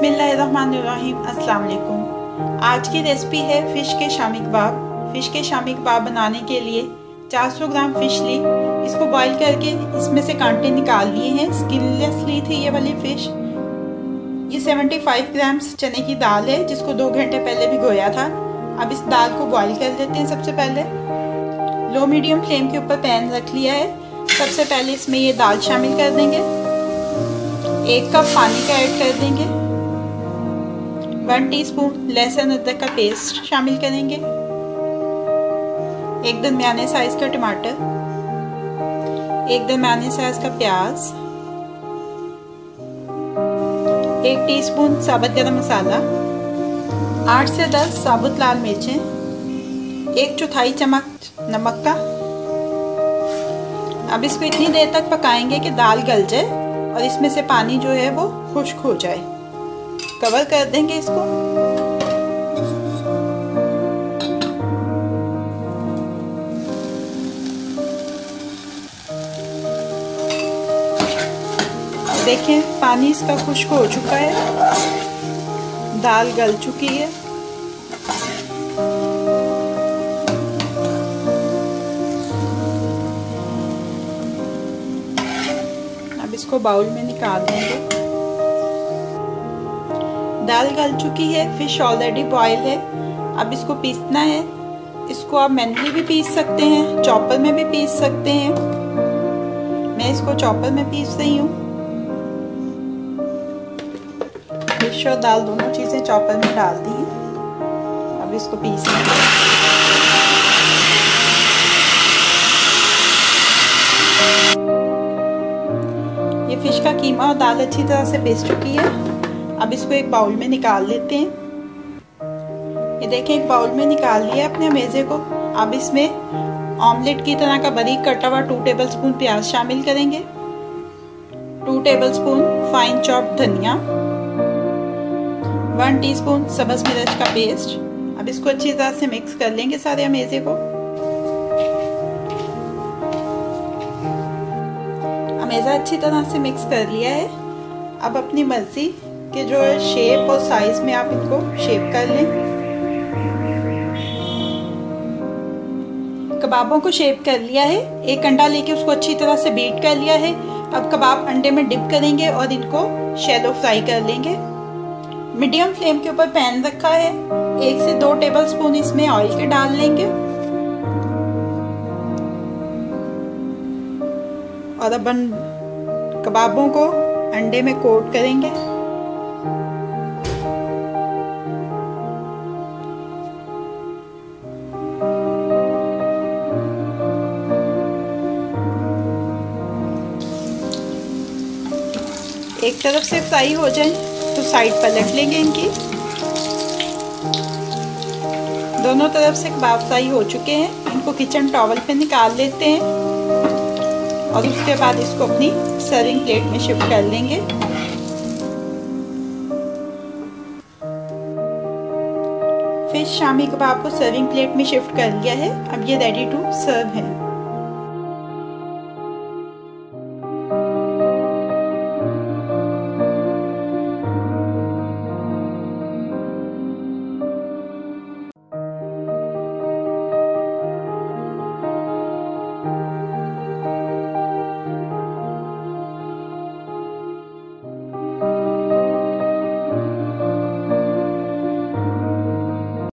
बिस्मिल्लाहिर्रहमानिर्रहीम। अस्सलाम वालेकुम। आज की रेसिपी है फ़िश के शामी कबाब। फ़िश के शामी कबाब बनाने के लिए 400 ग्राम फ़िश ली। इसको बॉईल करके इसमें से कांटे निकाल लिए हैं। स्किनलेस ली थी ये वाली फ़िश। ये 75 ग्राम्स चने की दाल है जिसको 2 घंटे पहले भिगोया था। अब इस दाल को बॉईल कर लेते हैं। सबसे पहले लो मीडियम फ्लेम के ऊपर पैन रख लिया है। सबसे पहले इसमें ये दाल शामिल कर देंगे। 1 कप पानी का ऐड कर देंगे। 1 टीस्पून लहसुन अदरक का पेस्ट शामिल करेंगे। 1 दरमियाने साइज का टमाटर, 1 दरमियाने साइज का प्याज, 1 टीस्पून साबुत गरम मसाला, 8 से 10 साबुत लाल मिर्चें, 1/4 चम्मच नमक का। अब इसको इतनी देर तक पकाएंगे कि दाल गल जाए और इसमें से पानी जो है वो खुश्क हो जाए। कवर कर देंगे इसको। देखें पानी इसका खुश्क हो चुका है, दाल गल चुकी है। अब इसको बाउल में निकाल देंगे। दाल गल चुकी है, फिश ऑलरेडी बॉयल है। अब इसको पीसना है। इसको आप मैनुअली भी पीस सकते हैं, चॉपर में भी पीस सकते हैं। मैं इसको चॉपर में पीस रही हूँ। फिश और दाल दोनों चीजें चॉपर में डाल दी हैं। अब इसको पीस लेंगे। ये फिश का कीमा और दाल अच्छी तरह से पीस चुकी है। अब इसको एक बाउल में निकाल लेते हैं। ये देखें एक बाउल में निकाल लिया अपने मेज़े को। अब इसमें ऑमलेट की तरह का बारीक कटा हुआ 2 टेबलस्पून प्याज शामिल करेंगे, 2 टेबलस्पून फाइन चॉप्ड धनिया, 1 टीस्पून सब्ज़ मिर्च का पेस्ट। अब इसको अच्छी तरह से मिक्स कर लेंगे सारे मेज़े को। अमेज़ा अच्छी तरह से मिक्स कर लिया है। अब अपनी मर्जी के जो है शेप और साइज में आप इनको शेप कर लें। कबाबों को शेप कर लिया है। एक अंडा लेके उसको अच्छी तरह से बीट कर लिया है। अब कबाब अंडे में डिप करेंगे और इनको शैलो फ्राई कर लेंगे। मीडियम फ्लेम के ऊपर पैन रखा है। 1 से 2 टेबलस्पून इसमें ऑयल के डाल लेंगे और अब कबाबों को अंडे में कोट करेंगे। एक तरफ से फ्राई हो जाए तो साइड पलट लेंगे इनकी। दोनों तरफ से कबाब फ्राई हो चुके हैं। इनको किचन टॉवल पे निकाल लेते हैं और उसके बाद इसको अपनी सर्विंग प्लेट में शिफ्ट कर लेंगे। फिश शामी कबाब को सर्विंग प्लेट में शिफ्ट कर लिया है। अब ये रेडी टू सर्व है।